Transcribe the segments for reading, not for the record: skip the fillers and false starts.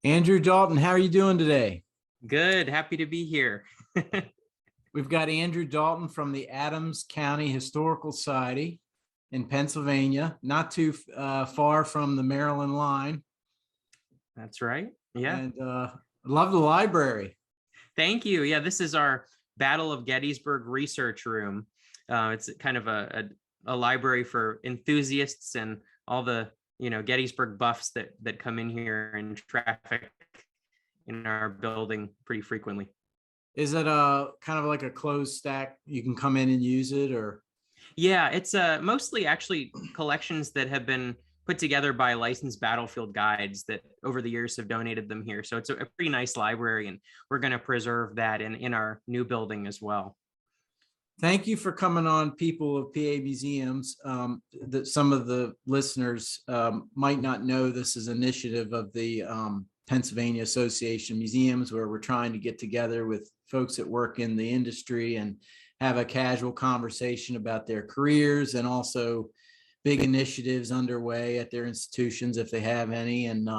Andrew, Dalton, how are you doing today? Good. Happy to be here. We've got Andrew Dalton from the Adams County Historical Society in Pennsylvania, not too far from the Maryland line. That's right. Yeah. And love the library. Thank you. Yeah, this is our Battle of Gettysburg research room. It's kind of a library for enthusiasts and all the Gettysburg buffs that come in here and traffic in our building pretty frequently. Is it a kind of like a closed stack? You can come in and use it, or? Yeah, it's mostly actually collections that have been put together by licensed battlefield guides that over the years have donated them here. So it's a pretty nice library, and we're going to preserve that in our new building as well. Thank you for coming on, people of PA Museums. That some of the listeners might not know, this is an initiative of the Pennsylvania Association of Museums, where we're trying to get together with folks that work in the industry and have a casual conversation about their careers and also big initiatives underway at their institutions, if they have any. And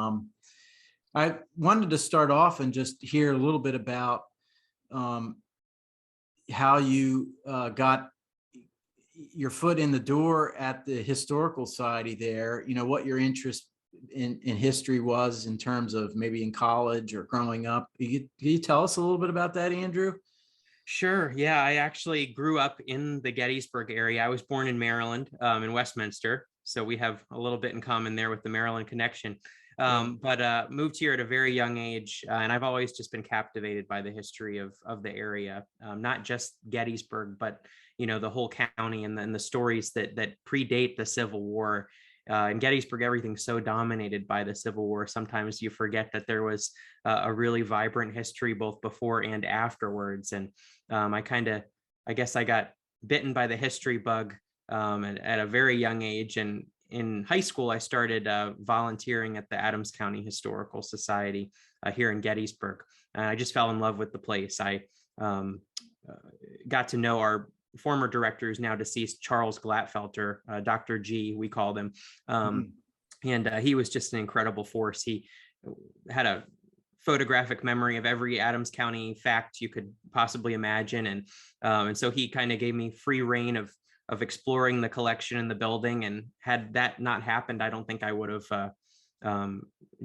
I wanted to start off and just hear a little bit about how you got your foot in the door at the Historical Society there, what your interest in history was in terms of maybe in college or growing up. Can you tell us a little bit about that, Andrew? Sure. Yeah, I actually grew up in the Gettysburg area. I was born in Maryland, in Westminster. So we have a little bit in common there with the Maryland connection. But moved here at a very young age, and I've always just been captivated by the history of the area, not just Gettysburg, but the whole county and the stories that predate the Civil War. In Gettysburg, everything's so dominated by the Civil War. Sometimes you forget that there was a really vibrant history both before and afterwards. And I guess I got bitten by the history bug at a very young age. And in high school, I started volunteering at the Adams County Historical Society here in Gettysburg. I just fell in love with the place. I got to know our former director, who's now deceased, Charles Glatfelter, Dr. G, we called him. And he was just an incredible force. He had a photographic memory of every Adams County fact you could possibly imagine. And so he kind of gave me free reign of exploring the collection in the building. And had that not happened, I don't think I would have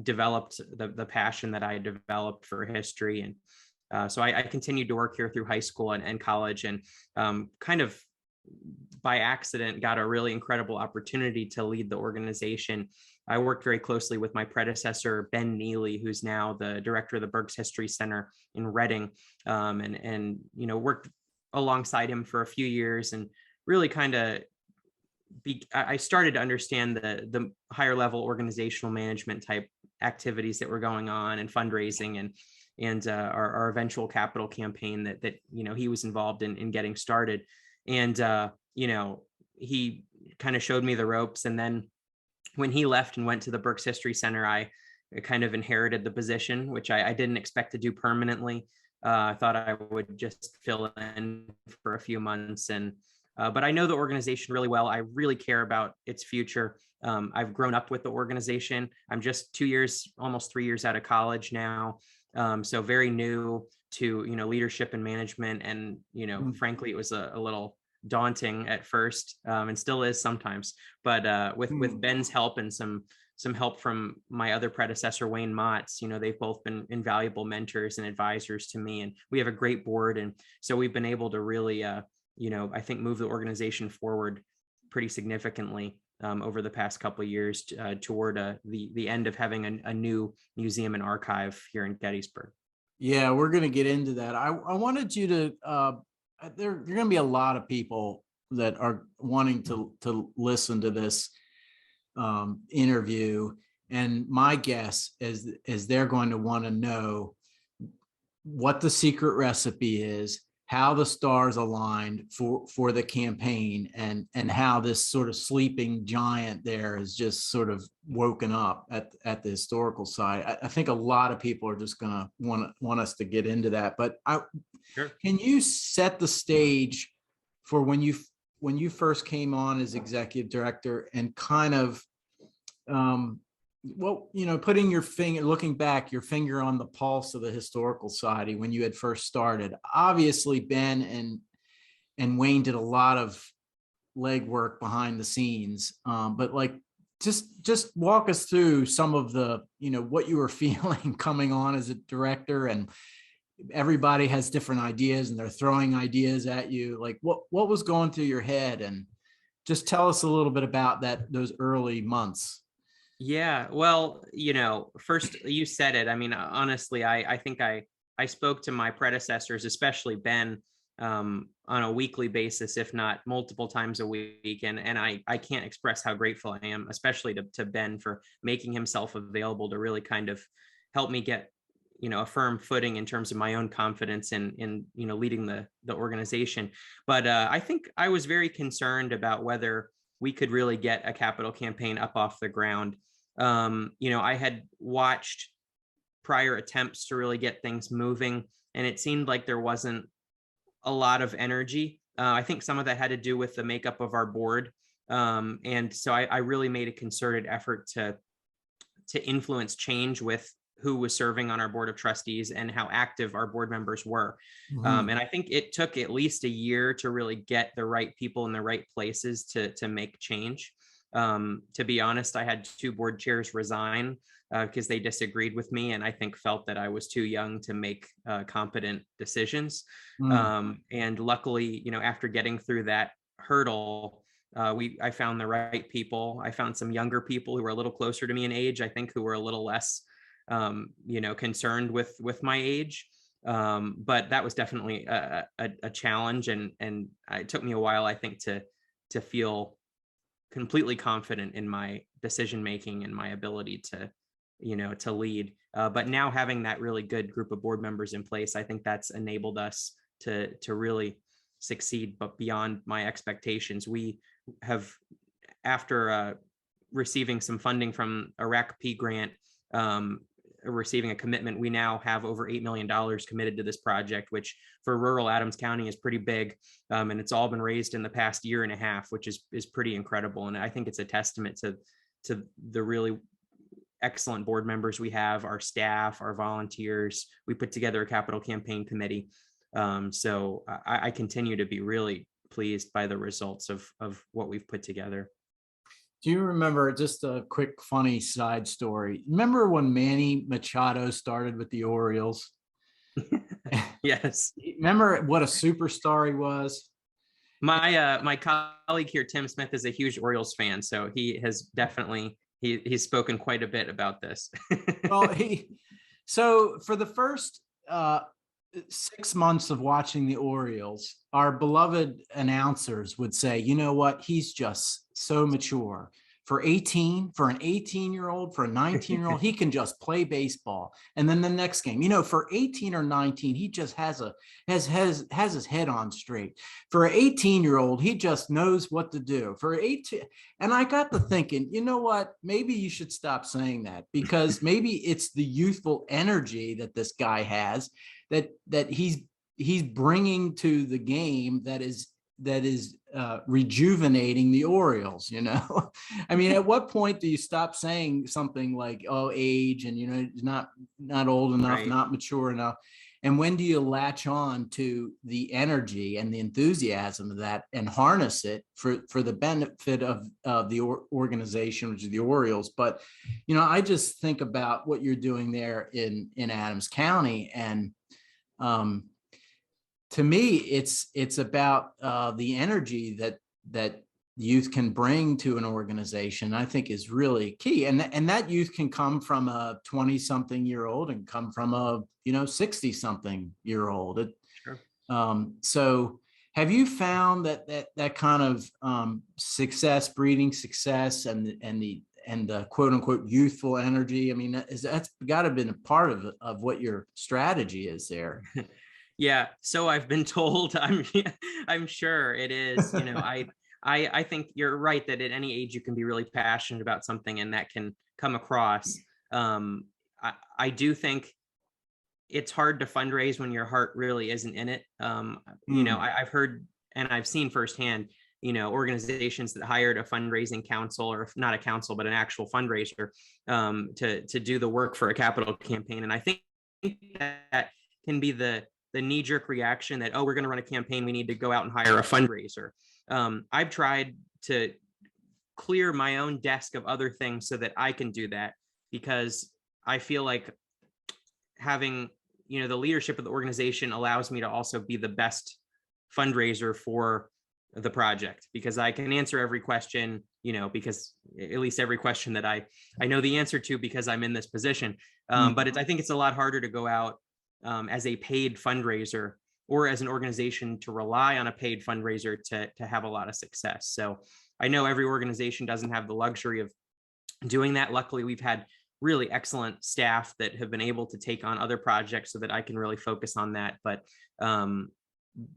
developed the passion that I developed for history. And so I continued to work here through high school and college, and kind of by accident got a really incredible opportunity to lead the organization. I worked very closely with my predecessor, Ben Neely, who's now the director of the Berks History Center in Reading, and worked alongside him for a few years, and really I started to understand the higher level organizational management type activities that were going on, and fundraising and our eventual capital campaign that he was involved in getting started. And he kind of showed me the ropes. And then when he left and went to the Berks History Center, I kind of inherited the position, which I didn't expect to do permanently. I thought I would just fill in for a few months. But I know the organization really well. I really care about its future. I've grown up with the organization. I'm just 2 years, almost 3 years out of college now. So very new to, leadership and management. And, frankly, it was a little daunting at first, and still is sometimes. But with Ben's help and some help from my other predecessor, Wayne Motts, they've both been invaluable mentors and advisors to me. And we have a great board. And so we've been able to really, I think, move the organization forward pretty significantly over the past couple of years toward the end of having a new museum and archive here in Gettysburg. Yeah, we're going to get into that. I wanted you to, there are going to be a lot of people that are wanting to listen to this interview. And my guess is they're going to want to know what the secret recipe is, how the stars aligned for the campaign, and how this sort of sleeping giant there is just sort of woken up at the historical side. I think a lot of people are just gonna want us to get into that. But Sure. Can you set the stage for when you first came on as executive director, and kind of well, putting your finger, looking back, your finger on the pulse of the historical society when you had first started. Obviously, Ben and Wayne did a lot of legwork behind the scenes, but like, just walk us through some of the, what you were feeling coming on as a director, and everybody has different ideas and they're throwing ideas at you. Like, what was going through your head, and just tell us a little bit about those early months. Yeah, well, first you said it. I mean, honestly, I think I spoke to my predecessors, especially Ben, on a weekly basis, if not multiple times a week. And I can't express how grateful I am, especially to Ben, for making himself available to really kind of help me get, a firm footing in terms of my own confidence in leading the organization. But I think I was very concerned about whether we could really get a capital campaign up off the ground. I had watched prior attempts to really get things moving, and it seemed like there wasn't a lot of energy. I think some of that had to do with the makeup of our board. And so I really made a concerted effort to influence change with who was serving on our board of trustees and how active our board members were. Mm-hmm. And I think it took at least a year to really get the right people in the right places to make change. To be honest, I had 2 board chairs resign because they disagreed with me, and I think felt that I was too young to make competent decisions. And luckily, after getting through that hurdle, I found the right people. I found some younger people who were a little closer to me in age, I think, who were a little less concerned with my age. But that was definitely a challenge, and it took me a while, I think, to feel completely confident in my decision making and my ability to lead. But now, having that really good group of board members in place, I think that's enabled us to really succeed, but beyond my expectations. We have, after receiving some funding from a RACP grant, receiving a commitment, we now have over $8 million committed to this project, which for rural Adams County is pretty big. And it's all been raised in the past year and a half, which is pretty incredible. And I think it's a testament to the really excellent board members we have, our staff, our volunteers. We put together a capital campaign committee. So I continue to be really pleased by the results of what we've put together. Do you remember, just a quick funny side story? Remember when Manny Machado started with the Orioles? Yes. Remember what a superstar he was? My colleague here, Tim Smith, is a huge Orioles fan, so he has definitely he's spoken quite a bit about this. Well, so for the first 6 months of watching the Orioles, our beloved announcers would say, you know what, he's just so mature. For an 18-year-old, for a 19-year-old, he can just play baseball. And then the next game, for 18 or 19, he just has his head on straight. For an 18-year-old, he just knows what to do. For 18, and I got to thinking, you know what, maybe you should stop saying that, because maybe it's the youthful energy that this guy has that he's bringing to the game that is rejuvenating the Orioles. I mean, at what point do you stop saying something like, oh, age, and not old enough, right, not mature enough, and when do you latch on to the energy and the enthusiasm of that and harness it for the benefit of the organization, which is the Orioles? But I just think about what you're doing there in Adams County, and to me, it's about the energy that youth can bring to an organization. I think is really key, and that youth can come from a 20-something-year-old and come from a 60-something-year-old. Sure. So, have you found that kind of success breeding success, and the quote unquote youthful energy? I mean, that's got to have been a part of what your strategy is there. Yeah, so I've been told. I'm sure it is. I think you're right that at any age you can be really passionate about something, and that can come across. I do think it's hard to fundraise when your heart really isn't in it. I've heard and I've seen firsthand, organizations that hired a fundraising council, or not a council, but an actual fundraiser, to do the work for a capital campaign. And I think that can be the knee-jerk reaction that, oh, we're going to run a campaign, we need to go out and hire a fundraiser. I've tried to clear my own desk of other things so that I can do that, because I feel like having, the leadership of the organization allows me to also be the best fundraiser for the project, because I can answer every question, because at least every question that I know the answer to, because I'm in this position. But I think it's a lot harder to go out as a paid fundraiser, or as an organization to rely on a paid fundraiser to have a lot of success. So I know every organization doesn't have the luxury of doing that. Luckily, we've had really excellent staff that have been able to take on other projects so that I can really focus on that. But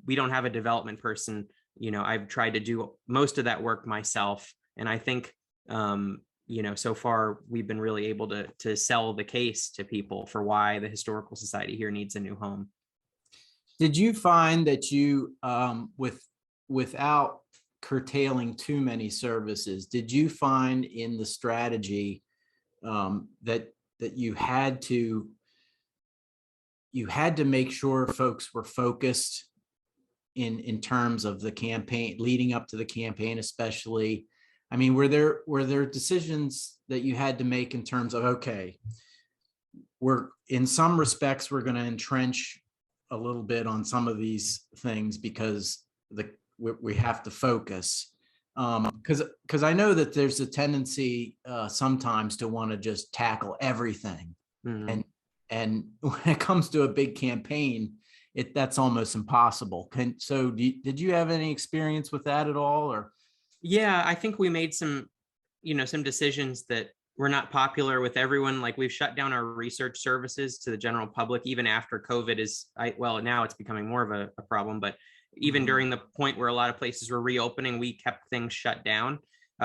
we don't have a development person. I've tried to do most of that work myself. And I think, so far we've been really able to sell the case to people for why the Historical Society here needs a new home. Did you find that you, without curtailing too many services, did you find in the strategy that you had to make sure folks were focused in terms of the campaign leading up to the campaign, especially? I mean, were there decisions that you had to make in terms of, okay, we're in some respects, we're going to entrench a little bit on some of these things because we have to focus, because I know that there's a tendency sometimes to want to just tackle everything. Mm-hmm. And when it comes to a big campaign, that's almost impossible. Did you have any experience with that at all? Or yeah, I think we made some decisions that were not popular with everyone. Like, we've shut down our research services to the general public, even after COVID now it's becoming more of a problem, but even during the point where a lot of places were reopening, we kept things shut down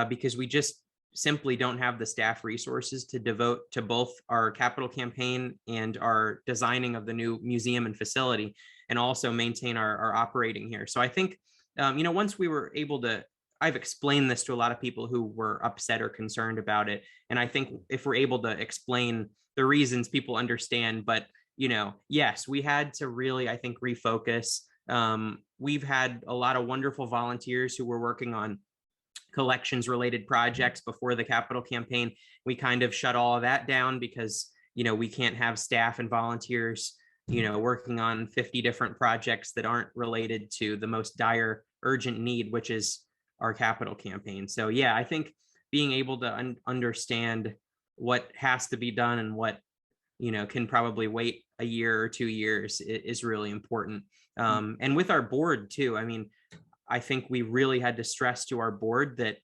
because we just simply don't have the staff resources to devote to both our capital campaign and our designing of the new museum and facility, and also maintain our operating here. So I think, once we were able to, I've explained this to a lot of people who were upset or concerned about it. And I think if we're able to explain the reasons, people understand. But, yes, we had to really, I think, refocus. We've had a lot of wonderful volunteers who were working on collections related projects before the capital campaign. We kind of shut all of that down because, we can't have staff and volunteers, working on 50 different projects that aren't related to the most dire urgent need, which is our capital campaign. So yeah, I think being able to understand what has to be done and what, can probably wait a year or 2 years is really important. And with our board too, I mean, I think we really had to stress to our board that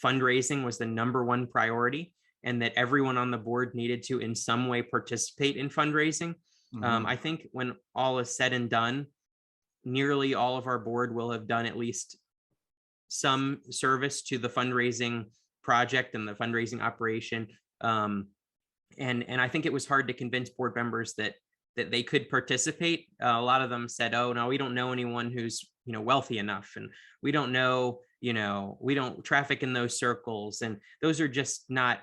fundraising was the #1 priority, and that everyone on the board needed to in some way participate in fundraising. Mm-hmm. I think when all is said and done, nearly all of our board will have done at least some service to the fundraising project and the fundraising operation. And I think it was hard to convince board members that they could participate. A lot of them said, oh, no, we don't know anyone who's, wealthy enough. And we don't know, we don't traffic in those circles. And those are just not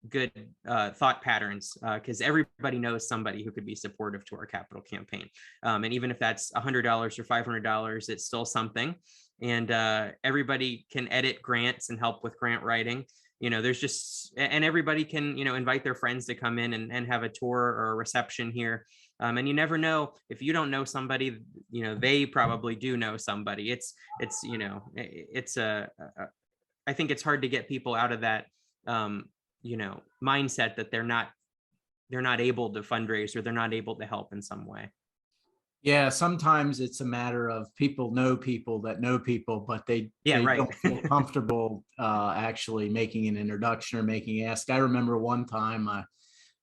good thought patterns, because everybody knows somebody who could be supportive to our capital campaign. And even if that's $100 or $500, it's still something. And everybody can edit grants and help with grant writing. There's just, and everybody can, invite their friends to come in and have a tour or a reception here. And you never know, if you don't know somebody, they probably do know somebody. I think it's hard to get people out of that, mindset that they're not able to fundraise, or they're not able to help in some way. Yeah, sometimes it's a matter of people know people that know people, but they don't feel comfortable actually making an introduction or making ask. I remember one time I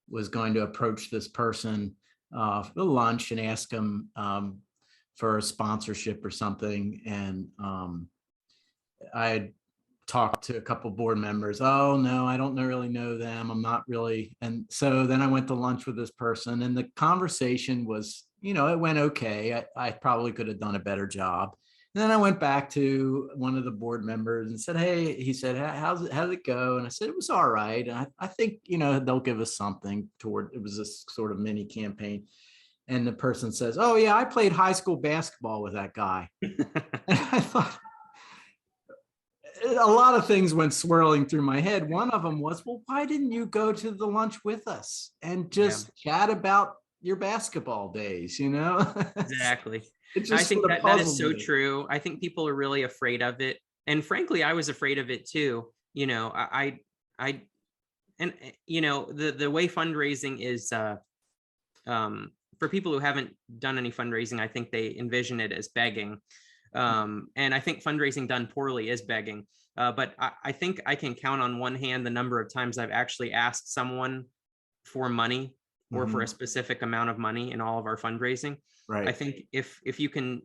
was going to approach this person for lunch and ask him for a sponsorship or something, and I had talked to a couple board members. Oh no, I don't really know them. I'm not really. And so then I went to lunch with this person, and the conversation was, it went okay. I probably could have done a better job. then I went back to one of the board members and said, hey, he said, how'd it go? And I said, it was all right. And I think, they'll give us something toward, it was this sort of mini campaign. And the person says, oh yeah, I played high school basketball with that guy. And I thought, a lot of things went swirling through my head. One of them was, well, why didn't you go to the lunch with us and just chat about your basketball days, Exactly. It just I think sort of that is puzzled so me. true. I think people are really afraid of it. And frankly, I was afraid of it too. And the way fundraising is, for people who haven't done any fundraising, I think they envision it as begging. And I think fundraising done poorly is begging. But I think I can count on one hand the number of times I've actually asked someone for money or for a specific amount of money in all of our fundraising. Right. I think if you can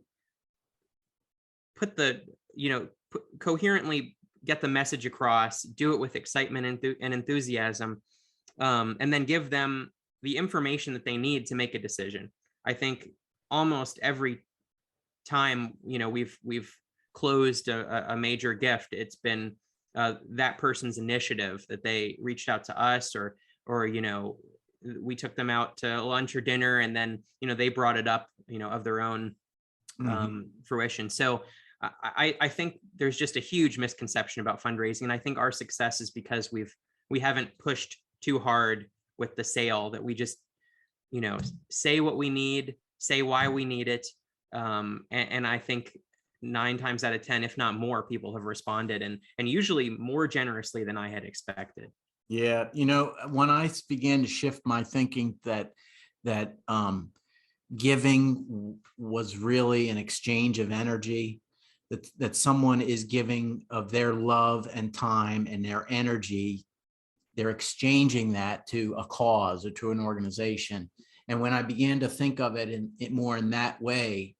put coherently get the message across, do it with excitement and enthusiasm, and then give them the information that they need to make a decision. I think almost every time, we've closed a major gift, it's been that person's initiative, that they reached out to us, or we took them out to lunch or dinner, and then they brought it up of their own fruition. So I think there's just a huge misconception about fundraising, and I think our success is because we haven't pushed too hard with the sale, that we just say what we need, say why we need it, and I think 9 times out of 10, if not more, people have responded, and usually more generously than I had expected. Yeah, when I began to shift my thinking that giving was really an exchange of energy, that someone is giving of their love and time and their energy, they're exchanging that to a cause or to an organization. And when I began to think of it more in that way,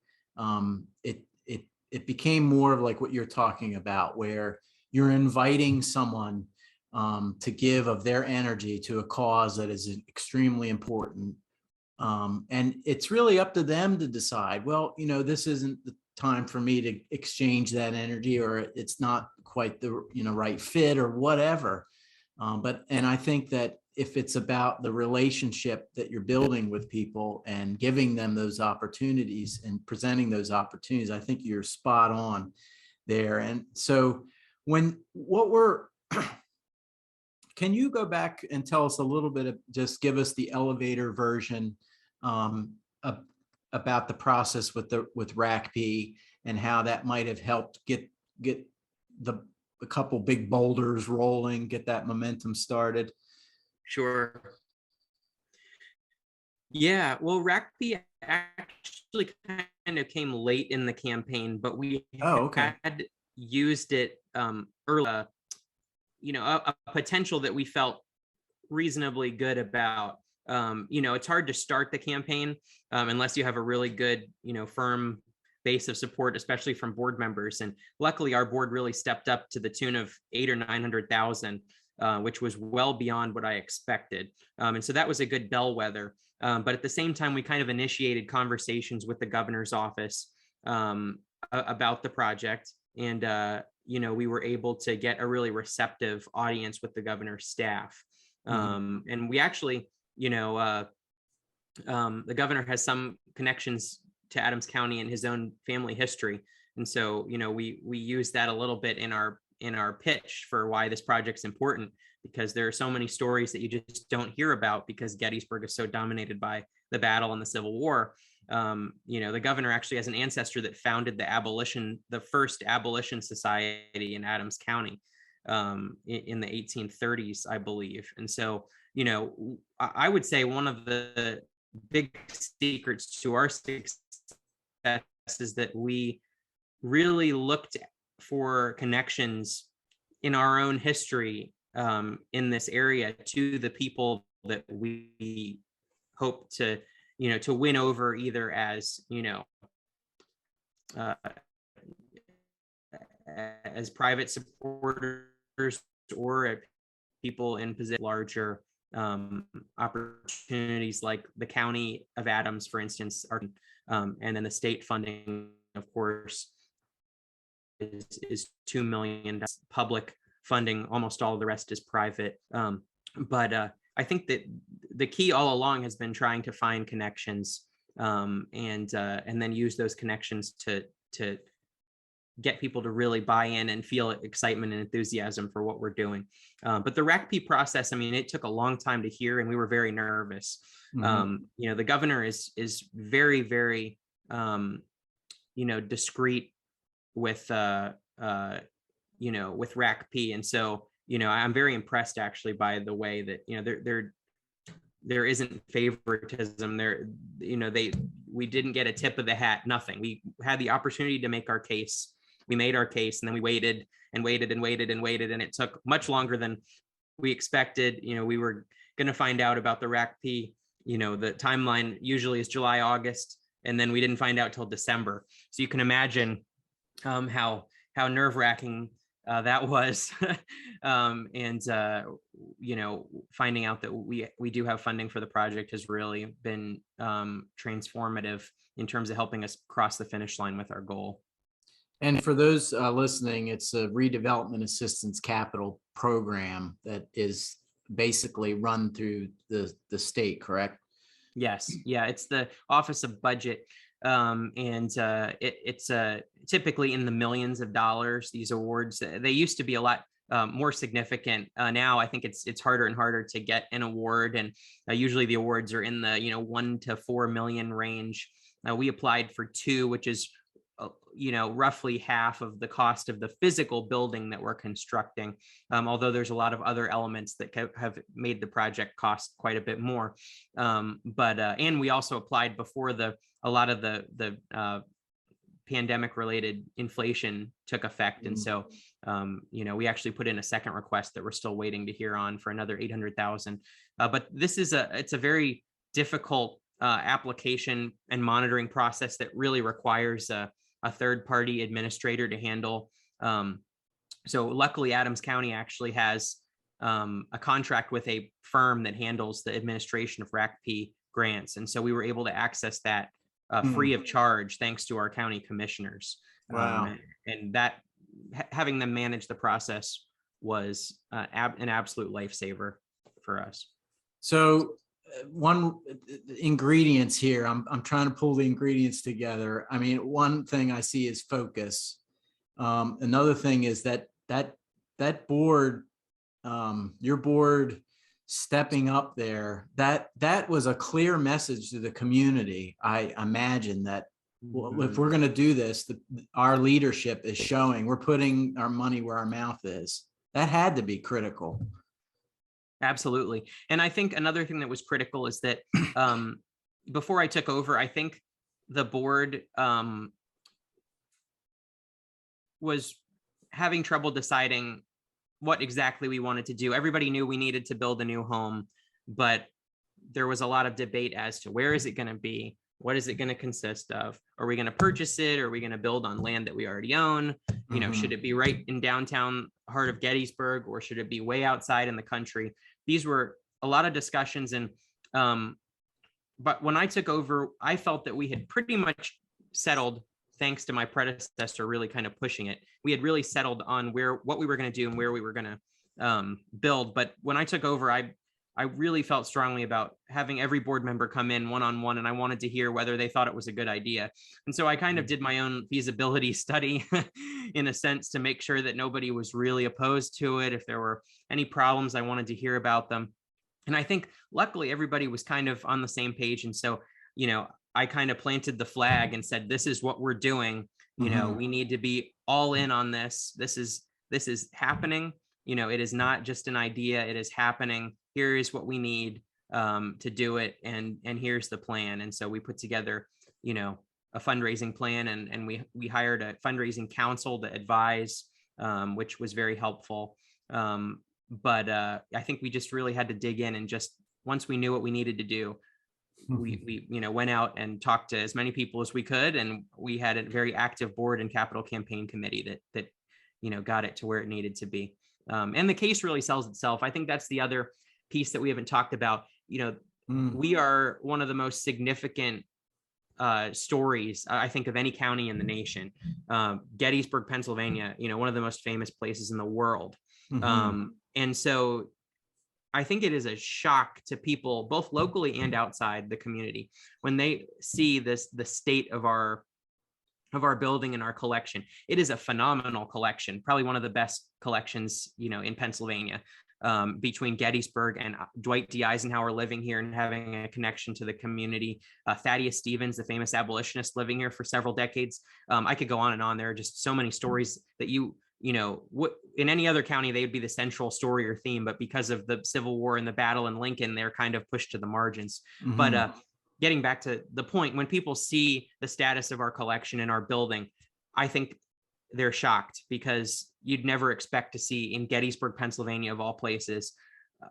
it became more of like what you're talking about, where you're inviting someone to give of their energy to a cause that is extremely important. And it's really up to them to decide, well, this isn't the time for me to exchange that energy, or it's not quite the right fit or whatever. And I think that if it's about the relationship that you're building with people and giving them those opportunities and presenting those opportunities, I think you're spot on there. And so can you go back and tell us a little bit of, just give us the elevator version about the process with RACP and how that might have helped get a couple big boulders rolling, get that momentum started? Sure. Yeah, well, RACP actually kind of came late in the campaign, but we had used it early, a potential that we felt reasonably good about. It's hard to start the campaign unless you have a really good, firm base of support, especially from board members. And luckily, our board really stepped up to the tune of 800,000 or 900,000, which was well beyond what I expected. And so that was a good bellwether. But at the same time, we kind of initiated conversations with the governor's office about the project. And, we were able to get a really receptive audience with the governor's staff. And we actually, the governor has some connections to Adams County and his own family history. And so, we use that a little bit in our pitch for why this project's important, because there are so many stories that you just don't hear about because Gettysburg is so dominated by the battle and the Civil War. The governor actually has an ancestor that founded the first abolition society in Adams County in the 1830s, I believe. And so, I would say one of the big secrets to our success is that we really looked for connections in our own history in this area to the people that we hope to win over, either as as private supporters or people in position larger opportunities, like the county of Adams, for instance, and then the state funding, of course, is $2 million. That's public funding. Almost all of the rest is private. But I think that the key all along has been trying to find connections, and then use those connections to get people to really buy in and feel excitement and enthusiasm for what we're doing. But the RACP process, I mean, it took a long time to hear, and we were very nervous. The governor is very, very, discreet with, with RACP. And so, I'm very impressed actually by the way that, there isn't favoritism there. We didn't get a tip of the hat, nothing. We had the opportunity to make our case. We made our case, and then we waited and waited and waited and waited. And it took much longer than we expected. We were going to find out about the RACP. The timeline usually is July, August, and then we didn't find out till December. So you can imagine how nerve-wracking that was. Finding out that we do have funding for the project has really been transformative in terms of helping us cross the finish line with our goal. And for those listening, it's a redevelopment assistance capital program that is basically run through the state, correct? Yes. Yeah. It's the Office of Budget. It's typically in the millions of dollars, these awards. They used to be a lot more significant. Now I think it's harder and harder to get an award. And usually the awards are in the, 1 to 4 million range. We applied for 2, which is roughly half of the cost of the physical building that we're constructing, although there's a lot of other elements that have made the project cost quite a bit more. And we also applied before a lot of the pandemic related inflation took effect. And so, we actually put in a second request that we're still waiting to hear on for another 800,000. But this is it's a very difficult application and monitoring process that really requires a third-party administrator to handle. So luckily, Adams County actually has a contract with a firm that handles the administration of RACP grants. And so we were able to access that free of charge, thanks to our county commissioners. Wow. And that having them manage the process was an absolute lifesaver for us. So one ingredients here, I'm trying to pull the ingredients together. I mean, one thing I see is focus. Another thing is that board, your board stepping up there, that was a clear message to the community. I imagine that if we're going to do this, our leadership is showing we're putting our money where our mouth is. That had to be critical. Absolutely. And I think another thing that was critical is that before I took over, I think the board was having trouble deciding what exactly we wanted to do. Everybody knew we needed to build a new home, but there was a lot of debate as to where is it going to be? What is it going to consist of? Are we going to purchase it? Are we going to build on land that we already own? Should it be right in downtown heart of Gettysburg, or should it be way outside in the country? These were a lot of discussions. And but when I took over, I felt that we had pretty much settled, thanks to my predecessor really kind of pushing it. We had really settled on what we were going to do and where we were going to build. But when I took over, I really felt strongly about having every board member come in one-on-one, and I wanted to hear whether they thought it was a good idea. And so I kind of did my own feasibility study in a sense to make sure that nobody was really opposed to it. If there were any problems, I wanted to hear about them. And I think luckily everybody was kind of on the same page. And so, I kind of planted the flag and said, this is what we're doing. We need to be all in on this. This is happening. It is not just an idea. It is happening. Here is what we need to do it. And here's the plan. And so we put together, a fundraising plan, and we hired a fundraising council to advise, which was very helpful. But I think we just really had to dig in, and just once we knew what we needed to do, we went out and talked to as many people as we could. And we had a very active board and capital campaign committee that got it to where it needed to be. And the case really sells itself. I think that's the other piece that we haven't talked about. We are one of the most significant stories, I think, of any county in the nation. Gettysburg, Pennsylvania, one of the most famous places in the world. And so I think it is a shock to people, both locally and outside the community, when they see the state of our building and our collection. It is a phenomenal collection, probably one of the best collections, in Pennsylvania, between Gettysburg and Dwight D. Eisenhower living here and having a connection to the community. Thaddeus Stevens, the famous abolitionist, living here for several decades. I could go on and on. There are just so many stories that in any other county, they would be the central story or theme, but because of the Civil War and the battle in Lincoln, they're kind of pushed to the margins. But getting back to the point, when people see the status of our collection and our building, I think they're shocked, because you'd never expect to see in Gettysburg, Pennsylvania, of all places,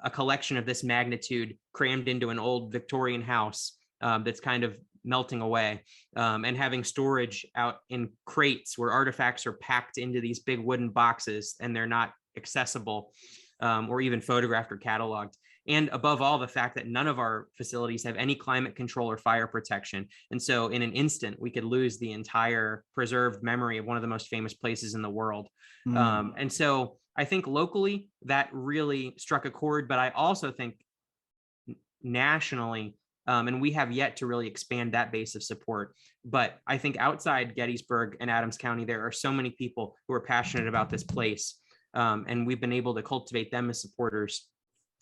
a collection of this magnitude crammed into an old Victorian house that's kind of melting away, and having storage out in crates where artifacts are packed into these big wooden boxes and they're not accessible or even photographed or cataloged. And above all, the fact that none of our facilities have any climate control or fire protection. And so in an instant, we could lose the entire preserved memory of one of the most famous places in the world. And so I think locally that really struck a chord, but I also think nationally, and we have yet to really expand that base of support. But I think outside Gettysburg and Adams County, there are so many people who are passionate about this place. And we've been able to cultivate them as supporters.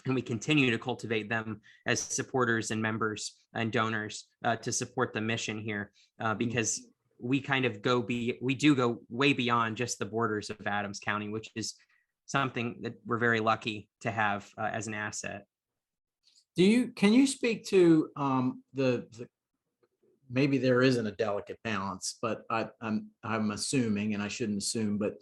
And we continue to cultivate them as supporters and members and donors to support the mission here, because we kind of we do go way beyond just the borders of Adams County, which is something that we're very lucky to have as an asset. Can you speak to the maybe there isn't a delicate balance, but I'm assuming, and I shouldn't assume, but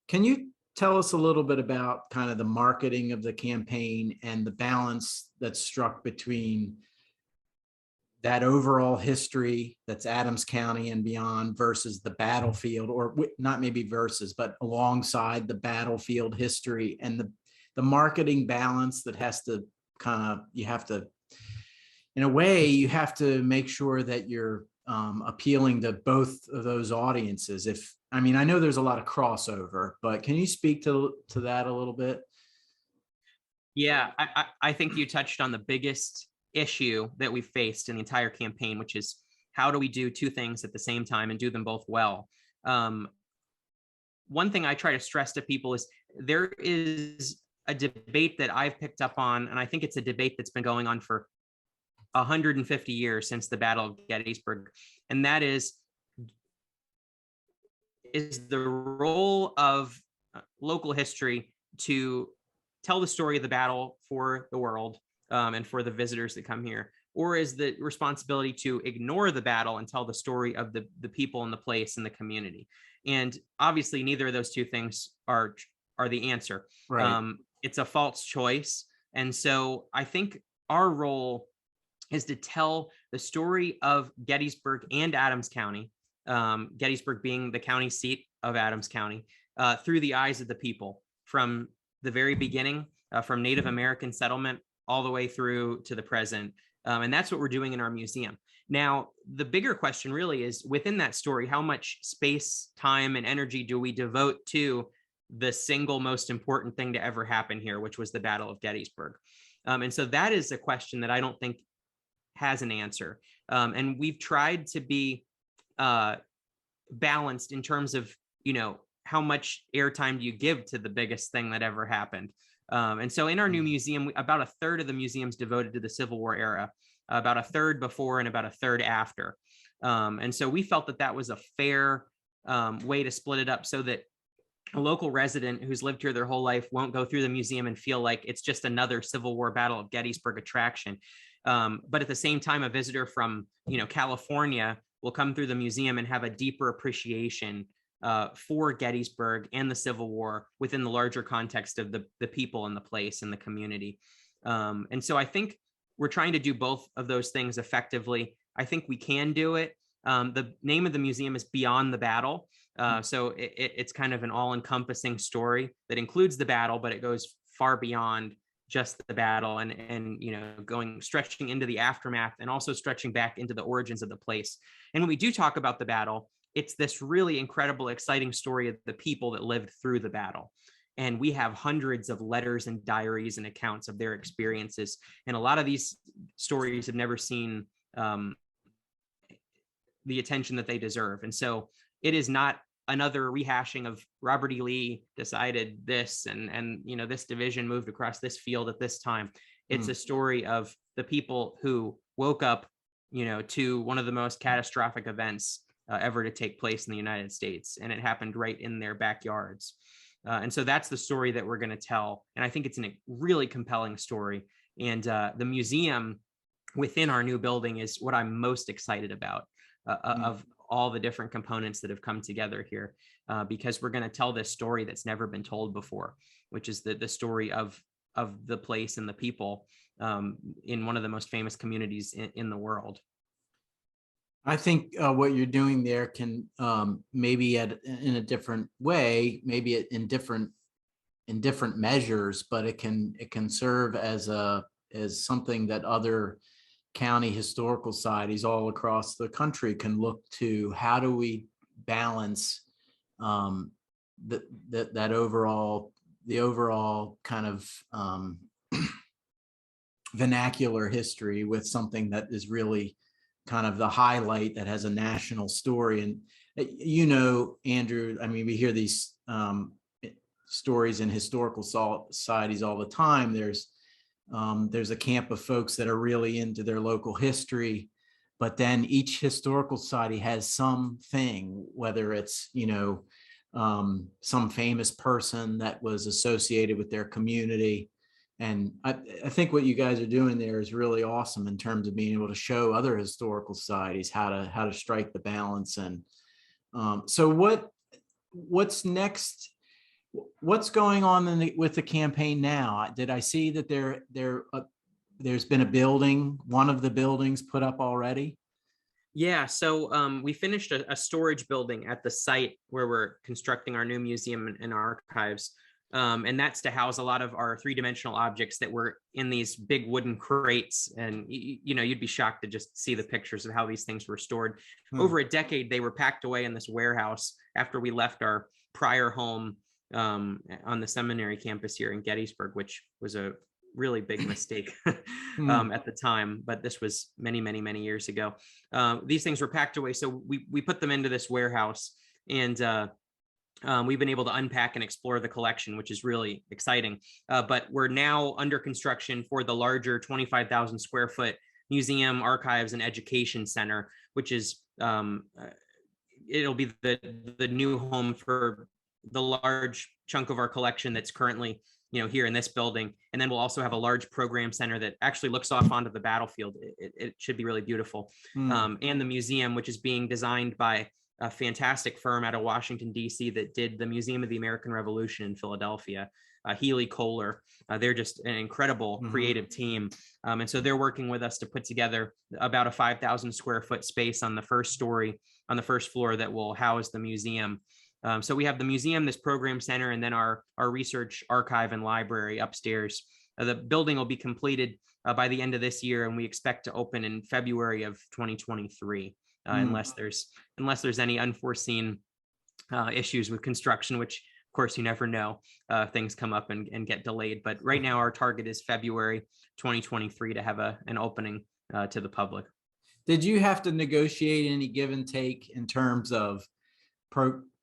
can you tell us a little bit about kind of the marketing of the campaign and the balance that's struck between that overall history that's Adams County and beyond versus the battlefield, or not maybe versus, but alongside the battlefield history, and the marketing balance that has to you have to, in a way, you have to make sure that you're appealing to both of those audiences. I know there's a lot of crossover, but can you speak to that a little bit? Yeah, I think you touched on the biggest issue that we faced in the entire campaign, which is how do we do two things at the same time and do them both well? One thing I try to stress to people is there is a debate that I've picked up on, and I think it's a debate that's been going on for 150 years since the Battle of Gettysburg, and that is the role of local history to tell the story of the battle for the world and for the visitors that come here, or is the responsibility to ignore the battle and tell the story of the people in the place and the community? And obviously, neither of those two things are the answer. Right. It's a false choice. And so I think our role is to tell the story of Gettysburg and Adams County, Gettysburg being the county seat of Adams County, through the eyes of the people from the very beginning, from Native American settlement all the way through to the present. And that's what we're doing in our museum. Now, the bigger question really is, within that story, how much space, time, and energy do we devote to the single most important thing to ever happen here, which was the Battle of Gettysburg? And so that is a question that I don't think has an answer. And we've tried to be balanced in terms of, how much airtime do you give to the biggest thing that ever happened? And so in our new museum, about a third of the museum's devoted to the Civil War era, about a third before and about a third after. And so we felt that was a fair way to split it up so that a local resident who's lived here their whole life won't go through the museum and feel like it's just another Civil War Battle of Gettysburg attraction. But at the same time, a visitor from, California will come through the museum and have a deeper appreciation for Gettysburg and the Civil War within the larger context of the people and the place and the community. And so I think we're trying to do both of those things effectively. I think we can do it. The name of the museum is Beyond the Battle. So it's kind of an all-encompassing story that includes the battle, but it goes far beyond just the battle, and stretching into the aftermath, and also stretching back into the origins of the place. And when we do talk about the battle, it's this really incredible, exciting story of the people that lived through the battle. And we have hundreds of letters and diaries and accounts of their experiences. And a lot of these stories have never seen the attention that they deserve. And so it is not another rehashing of Robert E. Lee decided this, and this division moved across this field at this time. It's a story of the people who woke up, to one of the most catastrophic events ever to take place in the United States. And it happened right in their backyards. And so that's the story that we're going to tell. And I think it's a really compelling story. And the museum within our new building is what I'm most excited about of all the different components that have come together here, because we're going to tell this story that's never been told before, which is the story of the place and the people in one of the most famous communities in the world. I think what you're doing there can maybe in a different way, maybe in different measures, but it can serve as something that other county historical societies all across the country can look to. How do we balance that overall kind of vernacular history with something that is really kind of the highlight that has a national story? And Andrew, I mean, we hear these stories in historical societies all the time. There's a camp of folks that are really into their local history, but then each historical society has something, whether it's some famous person that was associated with their community. And I think what you guys are doing there is really awesome in terms of being able to show other historical societies how to strike the balance. And so what's next? What's going on with the campaign now? Did I see that there's been a building, one of the buildings put up already? Yeah, so we finished a storage building at the site where we're constructing our new museum and archives. And that's to house a lot of our three-dimensional objects that were in these big wooden crates. And, you'd be shocked to just see the pictures of how these things were stored. Over a decade, they were packed away in this warehouse after we left our prior home on the seminary campus here in Gettysburg, which was a really big mistake at the time, but this was many, many, many years ago. These things were packed away. So we put them into this warehouse, and we've been able to unpack and explore the collection, which is really exciting. But we're now under construction for the larger 25,000 square foot museum, archives, and education center, which is it'll be the new home for the large chunk of our collection that's currently here in this building. And then we'll also have a large program center that actually looks off onto the battlefield. It should be really beautiful. And the museum, which is being designed by a fantastic firm out of Washington, D.C. that did the Museum of the American Revolution in Philadelphia, Healy Kohler. They're just an incredible creative team. And so they're working with us to put together about a 5,000 square foot space on the first story, on the first floor, that will house the museum. So we have the museum, this program center, and then our research archive and library upstairs. The building will be completed by the end of this year, and we expect to open in February of 2023, unless there's any unforeseen issues with construction, which of course you never know. Things come up and get delayed. But right now our target is February 2023 to have an opening to the public. Did you have to negotiate any give and take in terms of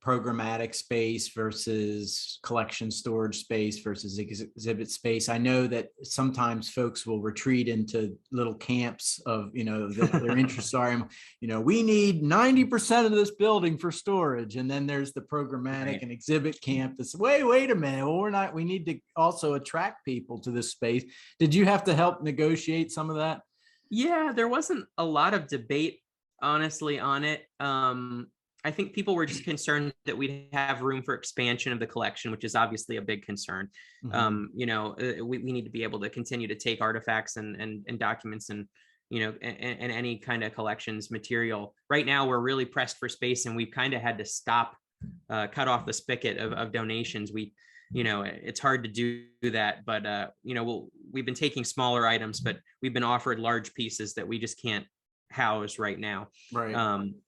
programmatic space versus collection storage space versus exhibit space? I know that sometimes folks will retreat into little camps of, their interests are, we need 90% of this building for storage. And then there's the programmatic and exhibit camp that's, wait a minute, well, we need to also attract people to this space. Did you have to help negotiate some of that? Yeah, there wasn't a lot of debate, honestly, on it. I think people were just concerned that we'd have room for expansion of the collection, which is obviously a big concern. We need to be able to continue to take artifacts and documents and any kind of collections material. Right now, we're really pressed for space, and we've kind of had to cut off the spigot of donations. it's hard to do that, but we've been taking smaller items, but we've been offered large pieces that we just can't house right now. Right.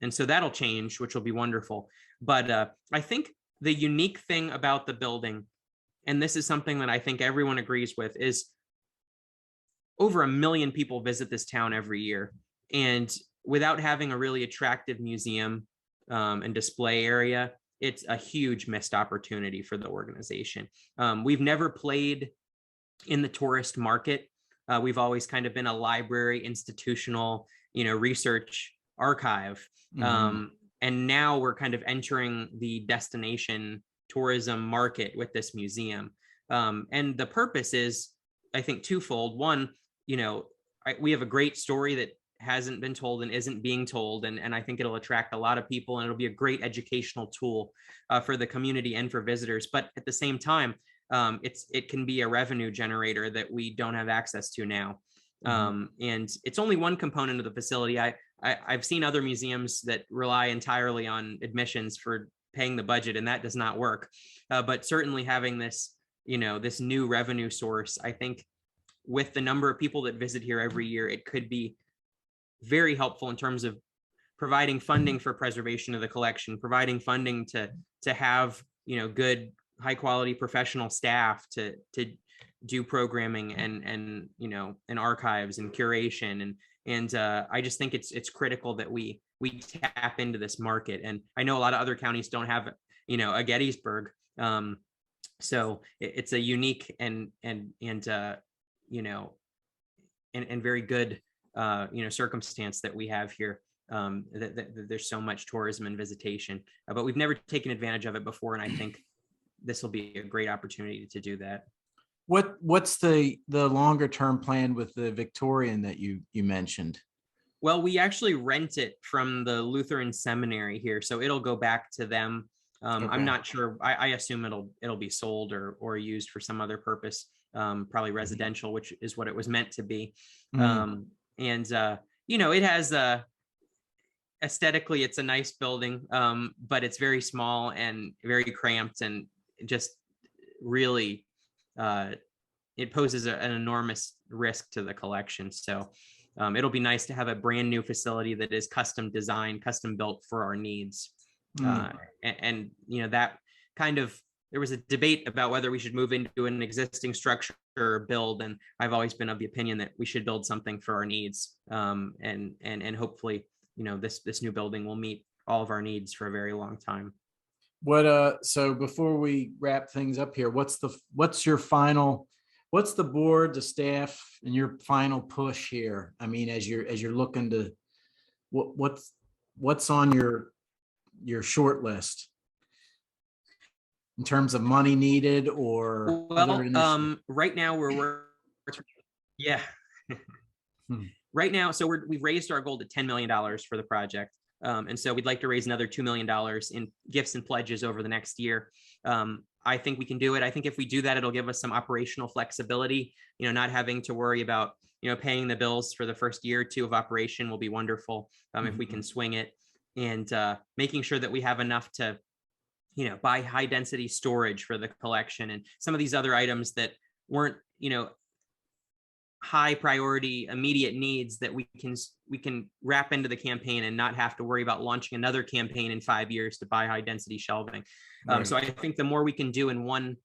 And so that'll change, which will be wonderful. But I think the unique thing about the building, and this is something that I think everyone agrees with, is over 1 million people visit this town every year. And without having a really attractive museum and display area, it's a huge missed opportunity for the organization. We've never played in the tourist market. We've always kind of been a library, institutional, research archive. And now we're kind of entering the destination tourism market with this museum. And the purpose is, I think, twofold. One, we have a great story that hasn't been told and isn't being told. And I think it'll attract a lot of people, and it'll be a great educational tool for the community and for visitors. But at the same time, it can be a revenue generator that we don't have access to now. And it's only one component of the facility. I've seen other museums that rely entirely on admissions for paying the budget, and that does not work. But certainly having this, this new revenue source, I think with the number of people that visit here every year, it could be very helpful in terms of providing funding for preservation of the collection, providing funding to have, good, high quality professional staff to do programming and archives and curation. And I just think it's critical that we tap into this market. And I know a lot of other counties don't have, a Gettysburg. So it's a unique and very good, circumstance that we have here. That there's so much tourism and visitation, but we've never taken advantage of it before. And I think this will be a great opportunity to do that. What's the longer term plan with the Victorian that you mentioned? Well, we actually rent it from the Lutheran seminary here, so it'll go back to them. Okay. I'm not sure. I assume it'll be sold or used for some other purpose, probably residential, which is what it was meant to be. It has aesthetically, it's a nice building, but it's very small and very cramped, and just really it poses an enormous risk to the collection. So it'll be nice to have a brand new facility that is custom designed, custom built for our needs. That kind of, there was a debate about whether we should move into an existing structure or build, and I've always been of the opinion that we should build something for our needs, and hopefully this new building will meet all of our needs for a very long time. So before we wrap things up here, what's the board, the staff, and your final push here? I mean, as you're looking to, what's on your short list in terms of money needed or right now yeah. Right now, so we've raised our goal to $10 million for the project. And so we'd like to raise another $2 million in gifts and pledges over the next year. I think we can do it. I think if we do that, it'll give us some operational flexibility, not having to worry about, paying the bills for the first year or two of operation will be wonderful. If we can swing it, and making sure that we have enough to, buy high density storage for the collection and some of these other items that weren't, high priority immediate needs that we can wrap into the campaign and not have to worry about launching another campaign in 5 years to buy high density shelving. Right. So I think the more we can do in one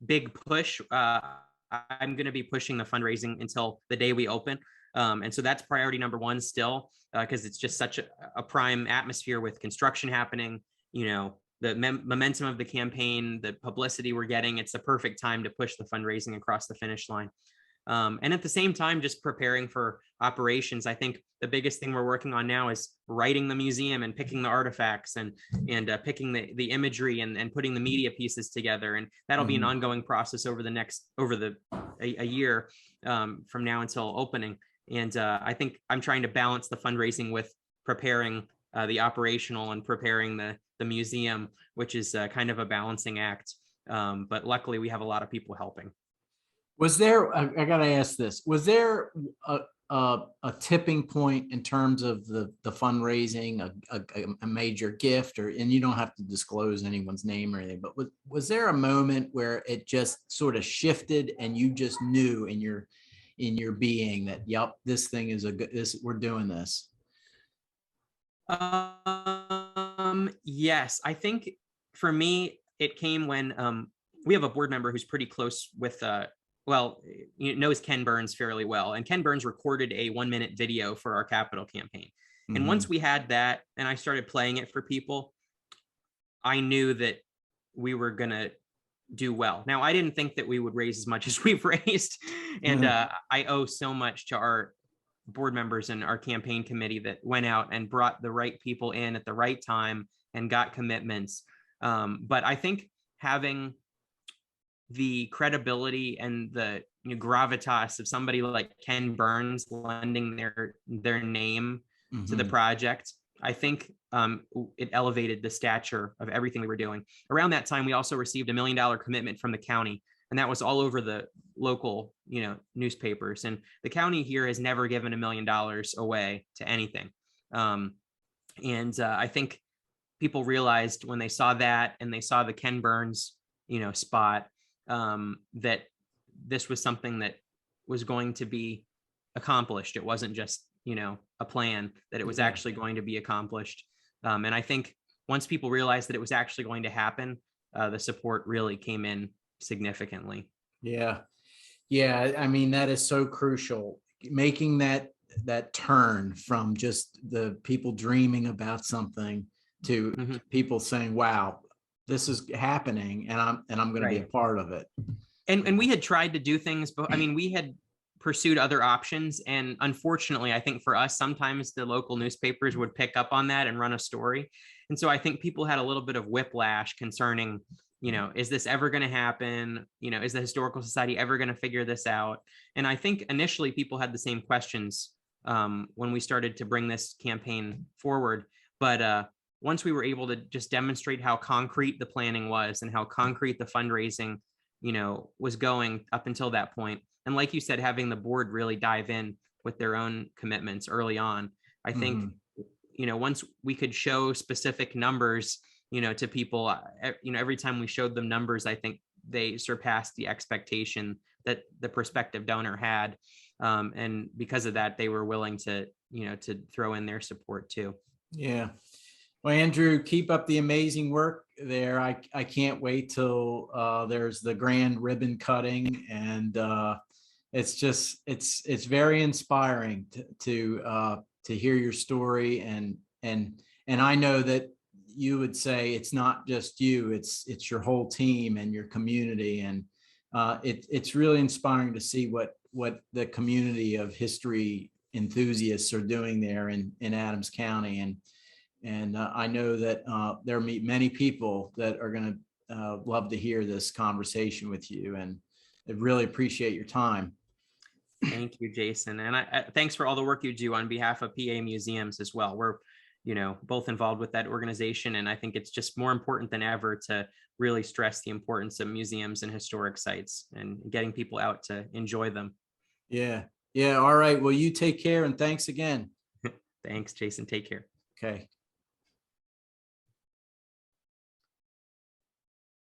big push, I'm going to be pushing the fundraising until the day we open. And so that's priority number one still, because it's just such a prime atmosphere with construction happening, the momentum of the campaign, the publicity we're getting. It's the perfect time to push the fundraising across the finish line. And at the same time, just preparing for operations. I think the biggest thing we're working on now is writing the museum and picking the artifacts and picking the imagery and putting the media pieces together. And that'll be an ongoing process over a year from now until opening. And I think I'm trying to balance the fundraising with preparing the operational and preparing the museum, which is kind of a balancing act. But luckily we have a lot of people helping. Was there, I got to ask this, was there a tipping point in terms of the fundraising, a major gift, and you don't have to disclose anyone's name or anything, but was there a moment where it just sort of shifted and you just knew in your being that, yep, this thing is we're doing this? Yes, I think for me, it came when we have a board member who's pretty close with well, knows Ken Burns fairly well. And Ken Burns recorded a 1-minute video for our capital campaign. And once we had that and I started playing it for people, I knew that we were going to do well. Now, I didn't think that we would raise as much as we've raised. And I owe so much to our board members and our campaign committee that went out and brought the right people in at the right time and got commitments. But I think having the credibility and the gravitas of somebody like Ken Burns lending their name to the project, I think it elevated the stature of everything we were doing. Around that time, we also received $1 million commitment from the county, and that was all over the local, newspapers. And the county here has never given $1 million away to anything. I think people realized when they saw that and they saw the Ken Burns, spot, that this was something that was going to be accomplished. It wasn't just, a plan, that it was actually going to be accomplished. And I think once people realized that it was actually going to happen, the support really came in significantly. Yeah. Yeah. I mean, that is so crucial, making that turn from just the people dreaming about something to people saying, wow, this is happening and I'm going to be a part of it. And we had tried to do things, but I mean, we had pursued other options. And unfortunately, I think for us, sometimes the local newspapers would pick up on that and run a story. And so I think people had a little bit of whiplash concerning, is this ever going to happen? Is the Historical Society ever going to figure this out? And I think initially people had the same questions when we started to bring this campaign forward. But once we were able to just demonstrate how concrete the planning was and how concrete the fundraising, was going up until that point. And like you said, having the board really dive in with their own commitments early on, I think, once we could show specific numbers, to people, every time we showed them numbers, I think they surpassed the expectation that the prospective donor had. And because of that, they were willing to, to throw in their support too. Yeah. Well, Andrew, keep up the amazing work there. I can't wait till there's the grand ribbon cutting, and it's very inspiring to hear your story, and I know that you would say it's not just you, it's your whole team and your community, and it's really inspiring to see what the community of history enthusiasts are doing there in Adams County. And I know that there are many people that are going to love to hear this conversation with you, and I really appreciate your time. Thank you, Jason. And I thanks for all the work you do on behalf of PA Museums as well. We're, both involved with that organization. And I think it's just more important than ever to really stress the importance of museums and historic sites and getting people out to enjoy them. Yeah. Yeah. All right. Well, you take care, and thanks again. Thanks, Jason. Take care. Okay.